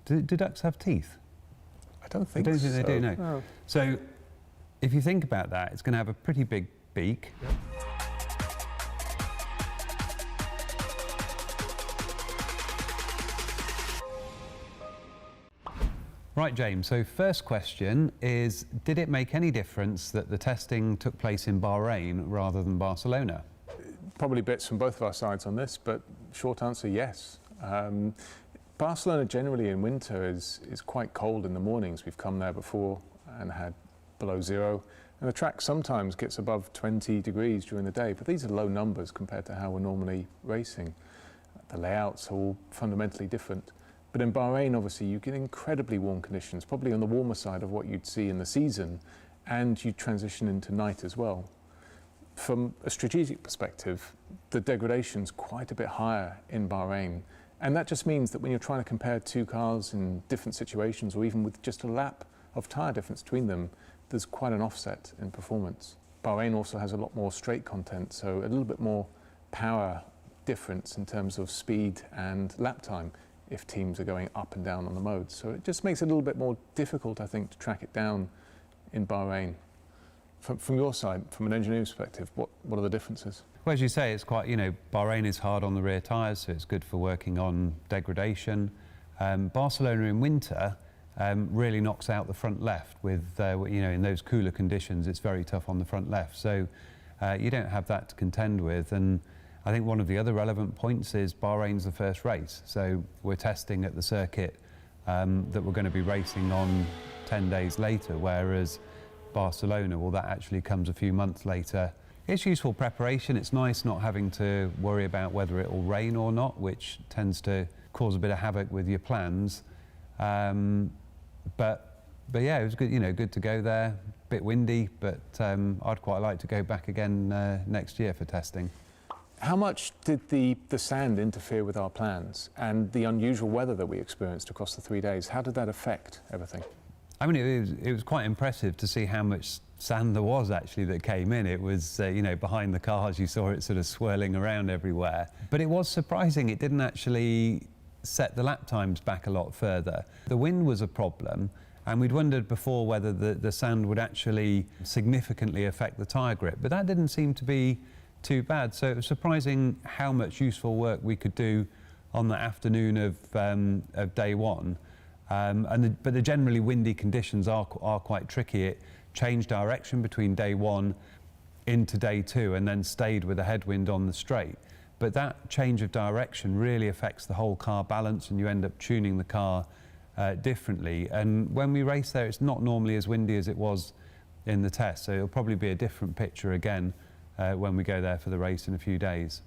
Do ducks have teeth? I don't think I don't so. think they do, no. No. So if you think about that, it's going to have a pretty big beak. Yep. Right, James, so first question is, did it make any difference that the testing took place in Bahrain rather than Barcelona? Probably bits from both of our sides on this, but short answer, yes. Barcelona generally in winter is quite cold in the mornings. We've come there before and had below 0. And the track sometimes gets above 20 degrees during the day, but these are low numbers compared to how we're normally racing. The layouts are all fundamentally different. But in Bahrain, obviously, you get incredibly warm conditions, probably on the warmer side of what you'd see in the season, and you transition into night as well. From a strategic perspective, the degradation's quite a bit higher in Bahrain. And that just means that when you're trying to compare two cars in different situations, or even with just a lap of tyre difference between them, there's quite an offset in performance. Bahrain also has a lot more straight content, so a little bit more power difference in terms of speed and lap time if teams are going up and down on the modes. So it just makes it a little bit more difficult, I think, to track it down in Bahrain. From your side, from an engineering perspective, what are the differences? Well, as you say, it's quite, Bahrain is hard on the rear tyres, so it's good for working on degradation. Barcelona in winter really knocks out the front left with, in those cooler conditions, it's very tough on the front left. So you don't have that to contend with. And I think one of the other relevant points is Bahrain's the first race. So we're testing at the circuit that we're going to be racing on 10 days later, whereas Barcelona, well, that actually comes a few months later. It's useful preparation. It's nice not having to worry about whether it will rain or not, which tends to cause a bit of havoc with your plans. But yeah, it was good, good to go there. Bit windy, but I'd quite like to go back again next year for testing. How much did the sand interfere with our plans, and the unusual weather that we experienced across the 3 days? How did that affect everything? I mean, it was quite impressive to see how much sand there was actually that came in. It was, behind the cars, you saw it sort of swirling around everywhere. But it was surprising, it didn't actually set the lap times back a lot further. The wind was a problem, and we'd wondered before whether the sand would actually significantly affect the tyre grip, but that didn't seem to be too bad. So it was surprising how much useful work we could do on the afternoon of day one. But the generally windy conditions are quite tricky. It changed direction between day one into day two and then stayed with a headwind on the straight. But that change of direction really affects the whole car balance, and you end up tuning the car differently. And when we race there, it's not normally as windy as it was in the test, so it'll probably be a different picture again when we go there for the race in a few days.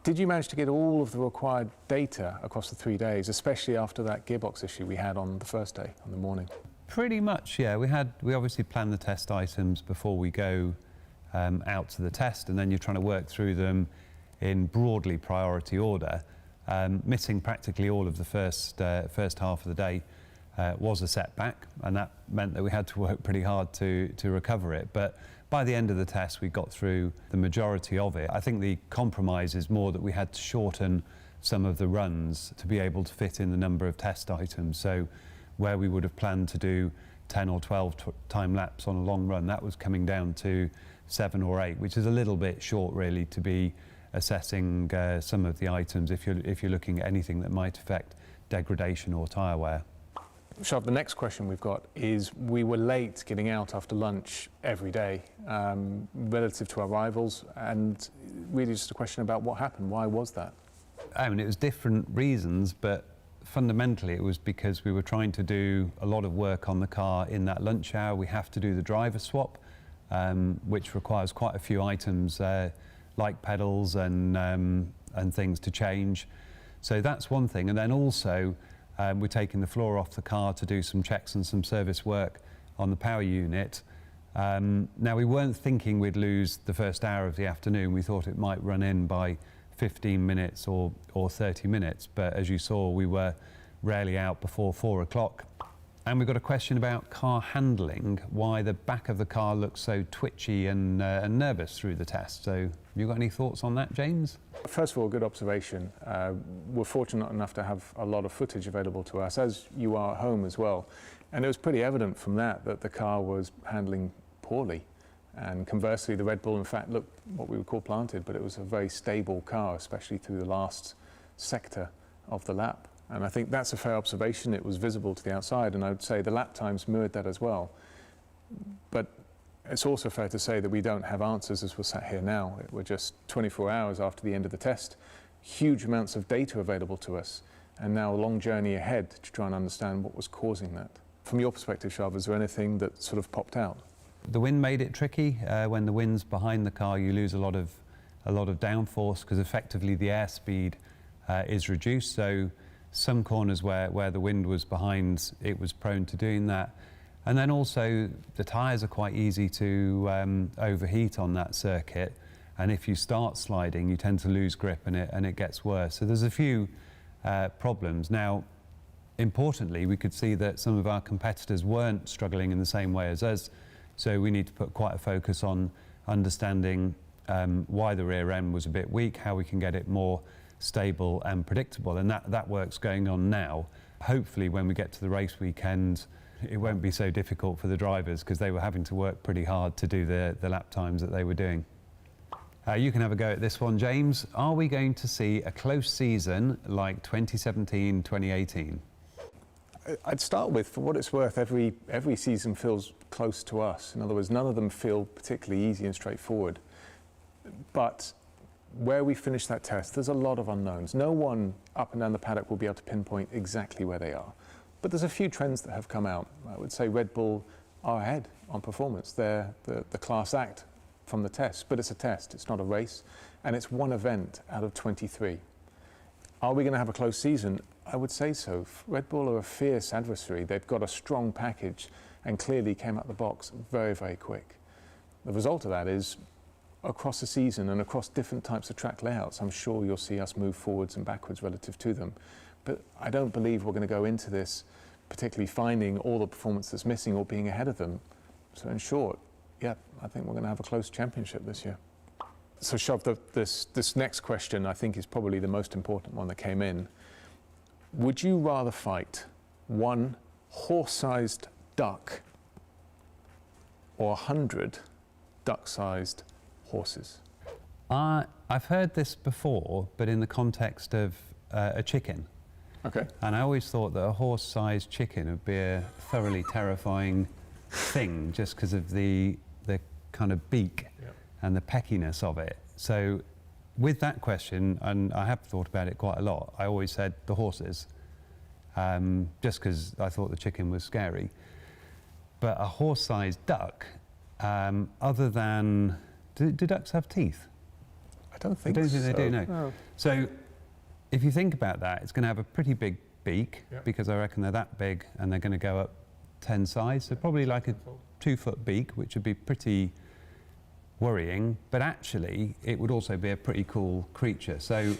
Did you manage to get all of the required data across the 3 days, especially after that gearbox issue we had on the first day, on the morning? Pretty much, yeah. We obviously plan the test items before we go out to the test, and then you're trying to work through them in broadly priority order. Missing practically all of the first half of the day was a setback, and that meant that we had to work pretty hard to recover it. But by the end of the test, we got through the majority of it. I think the compromise is more that we had to shorten some of the runs to be able to fit in the number of test items. So where we would have planned to do 10 or 12 time laps on a long run, that was coming down to 7 or 8, which is a little bit short really to be assessing some of the items if you're looking at anything that might affect degradation or tyre wear. Sharp, the next question we've got is, we were late getting out after lunch every day relative to our rivals, and really just a question about what happened. Why was that? I mean, it was different reasons, but fundamentally it was because we were trying to do a lot of work on the car in that lunch hour. We have to do the driver swap, which requires quite a few items like pedals and things to change. So that's one thing. And then also we're taking the floor off the car to do some checks and some service work on the power unit. Now, we weren't thinking we'd lose the first hour of the afternoon. We thought it might run in by 15 minutes or 30 minutes. But as you saw, we were rarely out before 4 o'clock. And we've got a question about car handling, why the back of the car looks so twitchy and nervous through the test. So have you got any thoughts on that, James? First of all, good observation. We're fortunate enough to have a lot of footage available to us, as you are at home as well. And it was pretty evident from that the car was handling poorly. And conversely, the Red Bull, in fact, looked what we would call planted, but it was a very stable car, especially through the last sector of the lap. And I think that's a fair observation. It was visible to the outside, and I would say the lap times mirrored that as well. But it's also fair to say that we don't have answers as we're sat here now. We're just 24 hours after the end of the test, huge amounts of data available to us, and now a long journey ahead to try and understand what was causing that. From your perspective, Shav, is there anything that sort of popped out? The wind made it tricky. When the wind's behind the car, you lose a lot of downforce because effectively the airspeed is reduced. So some corners where the wind was behind, it was prone to doing that. And then also the tyres are quite easy to overheat on that circuit. And if you start sliding, you tend to lose grip and it gets worse. So there's a few problems. Now, importantly, we could see that some of our competitors weren't struggling in the same way as us. So we need to put quite a focus on understanding why the rear end was a bit weak, how we can get it more stable and predictable, and that work's going on now. Hopefully when we get to the race weekend, it won't be so difficult for the drivers because they were having to work pretty hard to do the lap times that they were doing. You can have a go at this one, James. Are we going to see a close season like 2017, 2018? I'd start with, for what it's worth, every season feels close to us. In other words, none of them feel particularly easy and straightforward. But where we finish that test, there's a lot of unknowns. No one up and down the paddock will be able to pinpoint exactly where they are. But there's a few trends that have come out. I would say Red Bull are ahead on performance. They're the class act from the test, but it's a test, it's not a race, and it's one event out of 23. Are we going to have a close season? I would say so. Red Bull are a fierce adversary. They've got a strong package and clearly came out the box very, very quick. The result of that is across the season and across different types of track layouts, I'm sure you'll see us move forwards and backwards relative to them. But I don't believe we're going to go into this particularly finding all the performance that's missing or being ahead of them. So in short, yeah, I think we're going to have a close championship this year. So Shav, this next question I think is probably the most important one that came in. Would you rather fight one horse-sized duck or 100 duck-sized horses? I've heard this before, but in the context of a chicken. Okay. And I always thought that a horse-sized chicken would be a thoroughly terrifying thing just because of the kind of beak and the peckiness of it. So with that question, and I have thought about it quite a lot, I always said the horses, just because I thought the chicken was scary. But a horse-sized duck, other than... Do ducks have teeth? I don't think I don't so. think they do, no. No. So if you think about that, it's going to have a pretty big beak, because I reckon they're that big and they're going to go up 10 size. So probably like a 2-foot beak, which would be pretty worrying. But actually, it would also be a pretty cool creature. So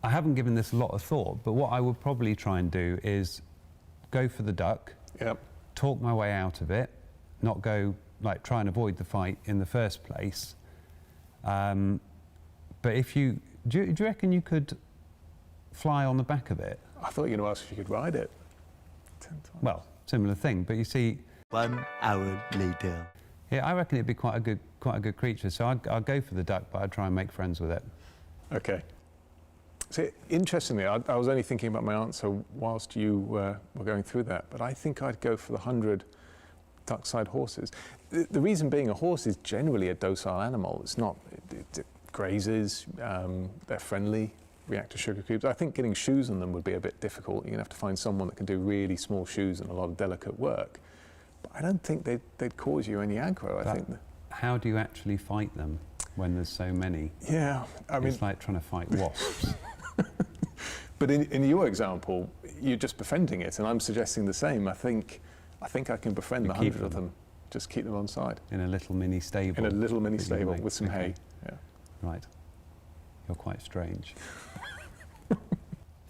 I haven't given this a lot of thought, but what I would probably try and do is go for the duck, talk my way out of it, not go... like try and avoid the fight in the first place. But if do you reckon you could fly on the back of it? I thought you were going to ask if you could ride it. 10 times. Well, similar thing, but you see... 1 hour later. Yeah, I reckon it'd be quite a good creature, so I'd go for the duck, but I'd try and make friends with it. Okay. So interestingly, I was only thinking about my answer whilst you were going through that, but I think I'd go for the 100 duck-side horses. The reason being, a horse is generally a docile animal. It's not, it grazes, they're friendly, react to sugar cubes. I think getting shoes on them would be a bit difficult. You're going to have to find someone that can do really small shoes and a lot of delicate work. But I don't think they'd cause you any aggro. I think. How do you actually fight them when there's so many? Yeah, I mean... It's like trying to fight wasps. But in your example, you're just befriending it, and I'm suggesting the same. I think I can befriend the 100 of them. Just keep them on side. In a little mini stable. In a little mini stable with some hay. Yeah. Right. You're quite strange.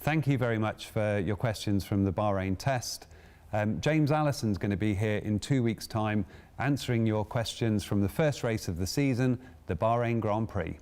Thank you very much for your questions from the Bahrain test. James Allison's going to be here in 2 weeks' time answering your questions from the first race of the season, the Bahrain Grand Prix.